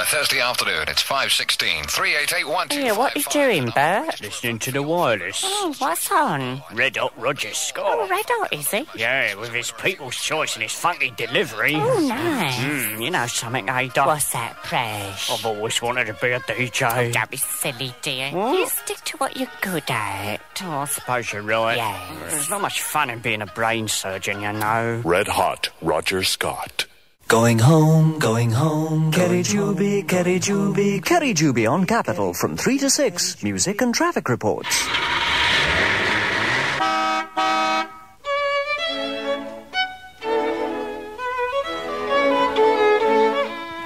a Thursday afternoon. It's 5:16. 388-1255. Yeah, what you doing, Bert? Listening to the wireless. Oh, what's on? Red Hot Roger Scott. Oh, Red Hot, is he? Yeah, with his People's Choice and his funky delivery. Oh, nice. You know something, Ada? What's that, Presh? I've always wanted to be a DJ. Oh, don't be silly, dear. You stick to what you're good at. Oh, I suppose you're right. Yes. There's not much fun in being a brain surgeon, you know. Red Hot Roger Scott. Going home, Kerry Juby, Kerry Juby, Kerry Juby on Capital from 3 to 6, music and traffic reports.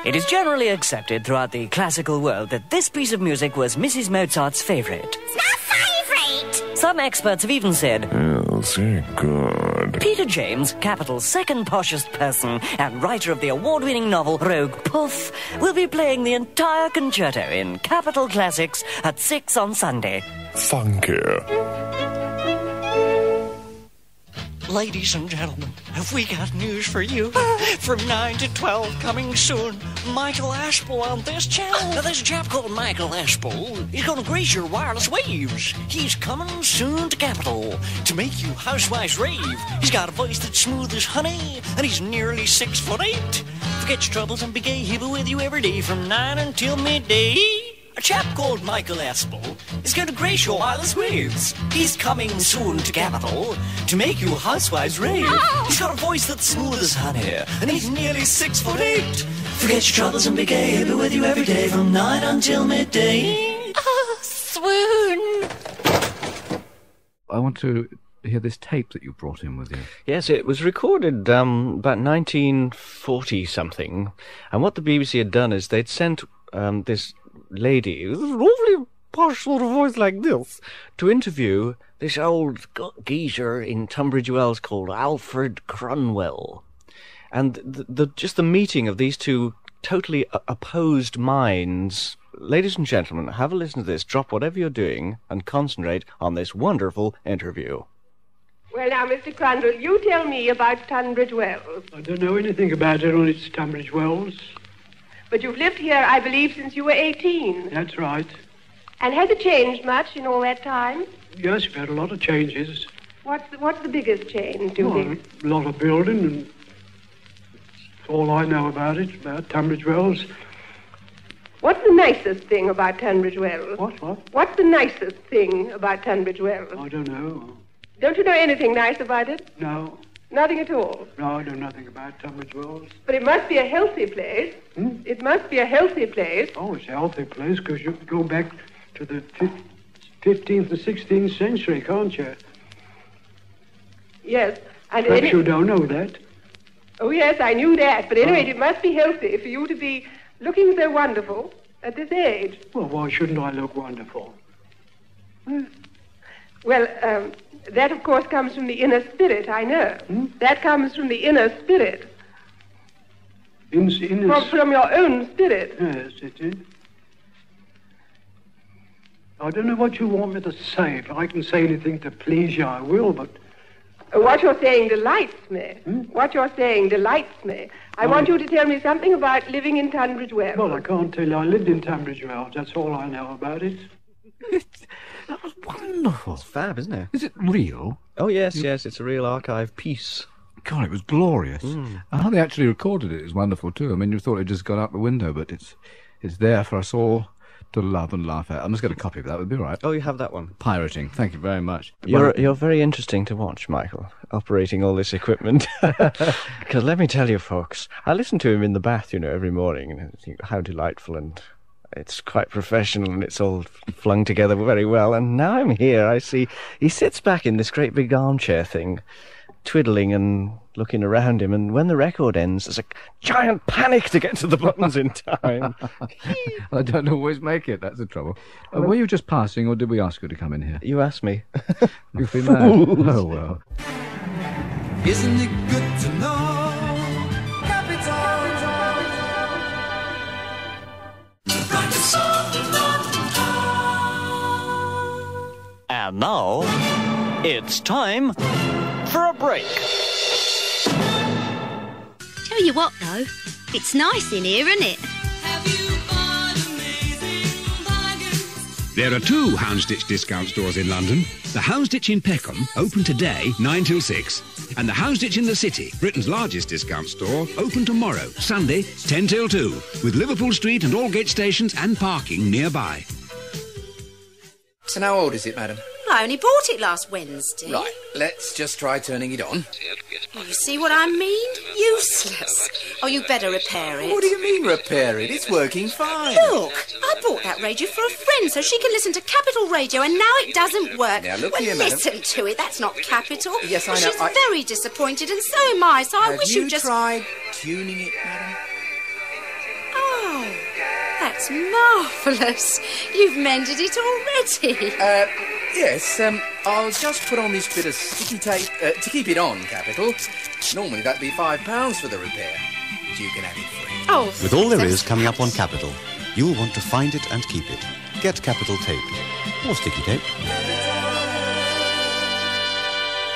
It is generally accepted throughout the classical world that this piece of music was Mrs. Mozart's favourite. It's my favourite! Some experts have even said, It's good. Peter James, Capital's second poshest person and writer of the award-winning novel Rogue Puff, will be playing the entire concerto in Capital Classics at 6 on Sunday. Funky. Ladies and gentlemen, have we got news for you? From 9 to 12 coming soon, Michael Ashpool on this channel. Now, there's a chap called Michael Ashpool. He's going to grace your wireless waves. He's coming soon to Capital to make you housewives rave. He's got a voice that's smooth as honey, and he's nearly 6'8". Forget your troubles and be gay. He'll be with you every day from 9 until midday. A chap called Michael Ashpool is going to grace your wireless waves. He's coming soon to Capital to make you housewives rave. He's got a voice that's smooth as honey, and he's nearly 6'8". Forget your troubles and be gay. He'll be with you every day from 9 until midday. Oh, swoon! I want to hear this tape that you brought in with you. Yes, it was recorded about 1940-something, and what the BBC had done is they'd sent this lady with an awfully posh sort of voice like this to interview this old geezer in Tunbridge Wells called Alfred Crunwell. And just the meeting of these two totally opposed minds. Ladies and gentlemen, have a listen to this. Drop whatever you're doing and concentrate on this wonderful interview. Well, now, Mr. Crundle, you tell me about Tunbridge Wells. I don't know anything about it, only it's Tunbridge Wells. But you've lived here, I believe, since you were 18. That's right. And has it changed much in all that time? Yes, we've had a lot of changes. What's the biggest change, do you think? A lot of building, and that's all I know about it, about Tunbridge Wells. What's the nicest thing about Tunbridge Wells? What? What's the nicest thing about Tunbridge Wells? I don't know. Don't you know anything nice about it? No. Nothing at all? No, I know nothing about Tunbridge Wells. But it must be a healthy place. It must be a healthy place. Oh, it's a healthy place, because you can go back to the 15th and 16th century, can't you? Yes. And Perhaps you don't know that. Oh, yes, I knew that. But anyway, it must be healthy for you to be looking so wonderful at this age. Well, why shouldn't I look wonderful? Well, that, of course, comes from the inner spirit, I know. That comes from the inner spirit. From your own spirit. Yes, it is. I don't know what you want me to say. If I can say anything to please you, I will, but... What you're saying delights me. What you're saying delights me. I want you to tell me something about living in Tunbridge Wells. Well, I can't tell you. I lived in Tunbridge Wells. That's all I know about it. That was wonderful. It's fab, isn't it? Is it real? Oh, yes, it's a real archive piece. God, it was glorious. And how they actually recorded it is wonderful, too. I mean, you thought it just got out the window, but it's there for us all to love and laugh at. I must get a copy of that. Would be all right. Oh, you have that one. Pirating. Thank you very much. You're very interesting to watch, Michael, operating all this equipment. Because let me tell you, folks, I listen to him in the bath, every morning, and I think how delightful, and it's quite professional, and it's all flung together very well. And now I'm here, I see he sits back in this great big armchair thing, twiddling and looking around him, and when the record ends, there's a giant panic to get to the buttons in time. I don't always make it, that's the trouble. Were you just passing, or did we ask you to come in here? You asked me. You've been mad. Oh, well. Isn't it good to know? Capital. And now, it's time for a break. Tell you what, though, it's nice in here, isn't it? Have you There are 2 Houndsditch discount stores in London. The Houndsditch in Peckham, open today, 9 till 6. And the Houndsditch in the City, Britain's largest discount store, open tomorrow, Sunday, 10 till 2, with Liverpool Street and Aldgate stations and parking nearby. So how old is it, madam? I only bought it last Wednesday. Right, let's just try turning it on. You see what I mean? Useless. Oh, you better repair it. What do you mean repair it? It's working fine. Look, I bought that radio for a friend so she can listen to Capital Radio, and now it doesn't work. Now, look well, here, madam. listen to it. That's not Capital. Yes, I know. She's very disappointed, and so am I, so I wish you'd just... Have you tried tuning it, madam? Oh, that's marvellous. You've mended it already. Yes, I'll just put on this bit of sticky tape to keep it on, Capital. Normally that'd be £5 for the repair. So you can have it free. Oh, With all there is coming up on Capital, you'll want to find it and keep it. Get Capital tape. Or sticky tape.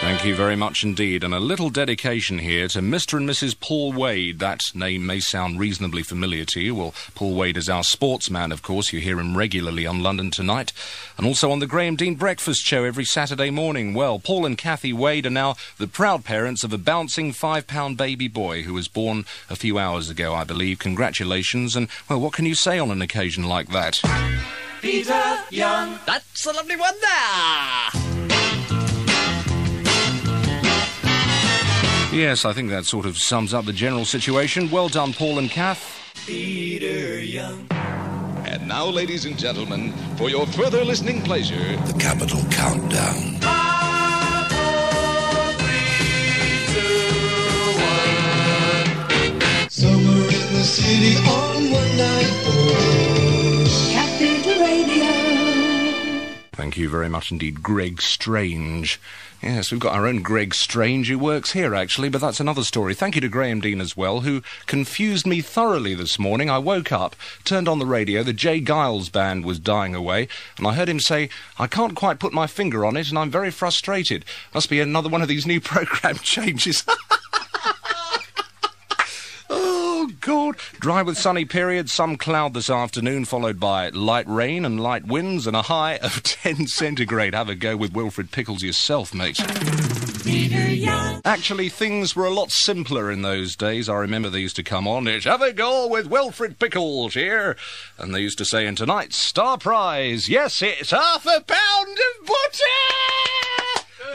Thank you very much indeed. And a little dedication here to Mr. and Mrs. Paul Wade. That name may sound reasonably familiar to you. Well, Paul Wade is our sportsman, of course. You hear him regularly on London Tonight. And also on the Graham Dean Breakfast Show every Saturday morning. Well, Paul and Kathy Wade are now the proud parents of a bouncing £5 baby boy who was born a few hours ago, I believe. Congratulations. And, well, what can you say on an occasion like that? Peter Young. That's a lovely one there. Yes, I think that sort of sums up the general situation. Well done, Paul and Kath. Peter Young. And now, ladies and gentlemen, for your further listening pleasure, the Capital Countdown. 5, 4, 3, 2, 1. Somewhere in the city on 194. Capital Radio. Thank you very much indeed, Greg Strange. Yes, we've got our own Greg Strange who works here, actually, but that's another story. Thank you to Graham Dean as well, who confused me thoroughly this morning. I woke up, turned on the radio, the J. Giles band was dying away, and I heard him say, I can't quite put my finger on it, and I'm very frustrated. Must be another one of these new programme changes. Oh, God. Dry with sunny periods, some cloud this afternoon, followed by light rain and light winds and a high of 10 centigrade. Have a go with Wilfred Pickles yourself, mate. Peter Young. Actually, things were a lot simpler in those days. I remember they used to come on. It's Have a Go with Wilfred Pickles here. And they used to say in tonight's Star Prize, yes, it's £half a pound of butter!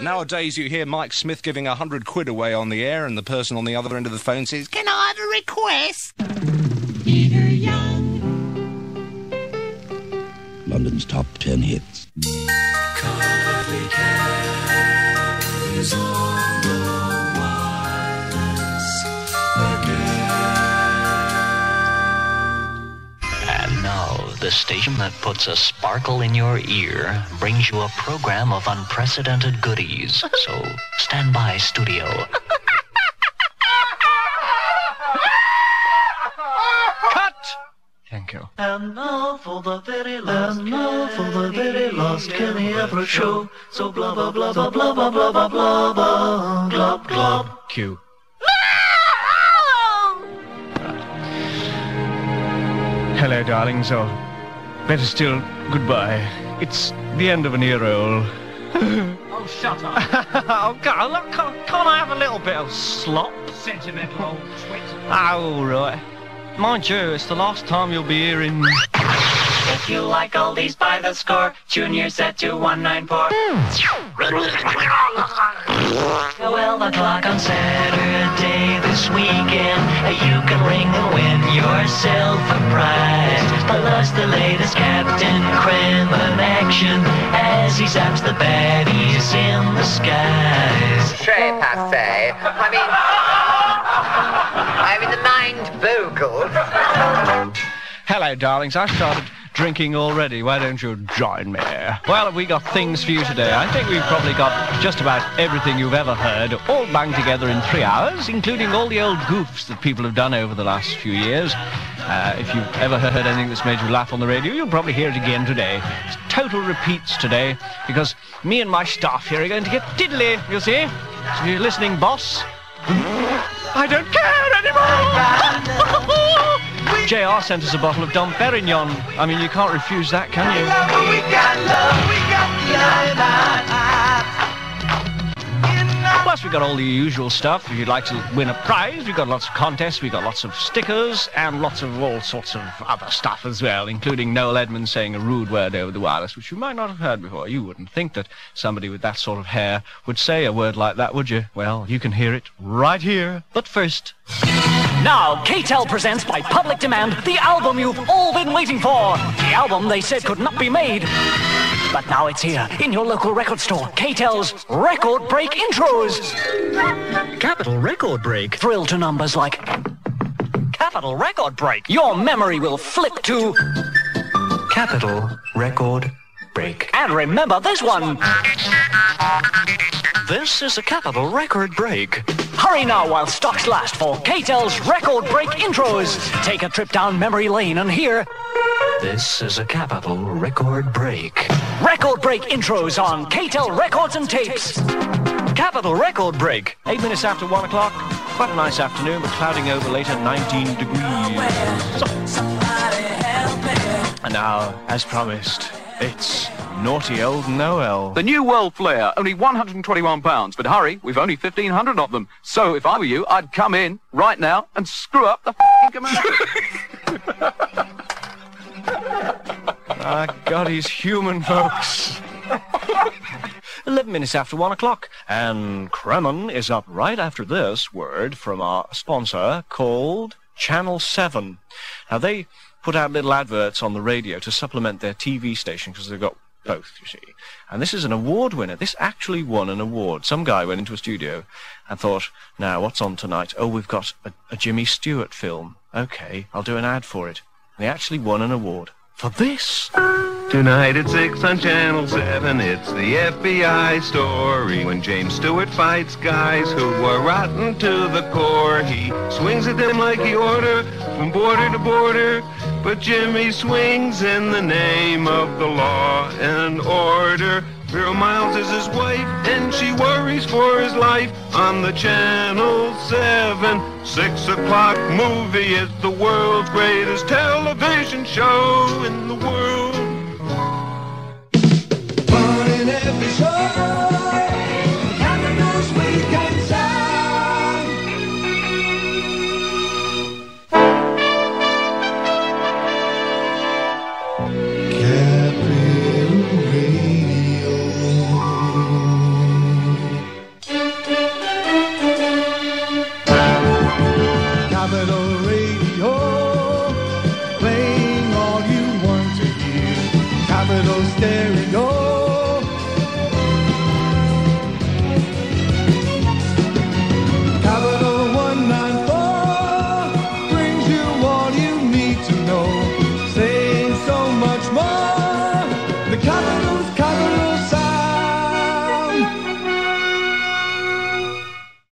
Nowadays, you hear Mike Smith giving £100 away on the air, and the person on the other end of the phone says, "Can I have a request?" Peter Young. London's top 10 hits. Cuddly cat is on the wireless again. And now, the station that puts a sparkle in your ear brings you a program of unprecedented goodies. So, stand by, studio. Cut! Thank you. And now for the very last Kenny Everett show. So blah blah blah blah blah blah blah blah blah blah glub glub. Q. Hello, darlings, or better still, goodbye. It's the end of an era. Oh, shut up. Oh, God, look, can't I have a little bit of slop? Sentimental old twit. Oh, right. Mind you, it's the last time you'll be hearing... If you like oldies by the score, Junior set to 194. 12 o'clock on Saturday this weekend. You can ring and win yourself a prize. Plus the latest Captain Creme action as he zaps the baddies in the skies. Très parfait. I mean, the mind vocals. Hello, darlings. I started drinking already. Why don't you join me? Well, we got things for you today. I think we've probably got just about everything you've ever heard, all banged together in 3 hours, including all the old goofs that people have done over the last few years. If you've ever heard anything that's made you laugh on the radio, you'll probably hear it again today. It's total repeats today, because me and my staff here are going to get diddly, you see. So if you're listening, boss, I don't care anymore! We JR sent us a bottle of Dom Perignon. I mean, you can't refuse that, can you? We got love, we got Plus, we've got all the usual stuff. If you'd like to win a prize, we've got lots of contests, we've got lots of stickers, and lots of all sorts of other stuff as well, including Noel Edmonds saying a rude word over the wireless, which you might not have heard before. You wouldn't think that somebody with that sort of hair would say a word like that, would you? Well, you can hear it right here. But first... Now, KTEL presents by public demand the album you've all been waiting for. The album they said could not be made. But now it's here, in your local record store. KTEL's Record Break Intros. Capital Record Break. Thrill to numbers like Capital Record Break. Your memory will flip to Capital Record Break. And remember this one. This is a Capital Record Break. Hurry now while stocks last for KTEL's Record Break Intros. Take a trip down memory lane and hear... This is a Capital Record Break. Record Break Intros on KTEL Records and Tapes. Capital Record Break. 8 minutes after 1 o'clock. Quite a nice afternoon, but clouding over later, 19 degrees. And now, as promised, it's naughty old Noel. The new World Flare, only £121. But hurry, we've only 1,500 of them. So if I were you, I'd come in right now and screw up the f***ing commercial. Ah, God, he's human, folks. 11 minutes after 1 o'clock, and Kremen is up right after this word from our sponsor called Channel 7. Now, they put out little adverts on the radio to supplement their TV station because they've got both, you see. And this is an award winner. This actually won an award. Some guy went into a studio and thought, now, what's on tonight? Oh, we've got a Jimmy Stewart film. Okay, I'll do an ad for it. And they actually won an award for this. Tonight at 6 on Channel 7, it's the FBI story. When James Stewart fights guys who are rotten to the core, he swings at them like he oughta, from border to border. But Jimmy swings in the name of the law and order. Vera Miles is his wife, and she worries for his life. On the Channel 7, 6 o'clock movie is the world's greatest television show in the world. Fun in every show, Capital's Weekend Sound. Capital Radio. Capital Radio, playing all you want to hear. Capital Stereo.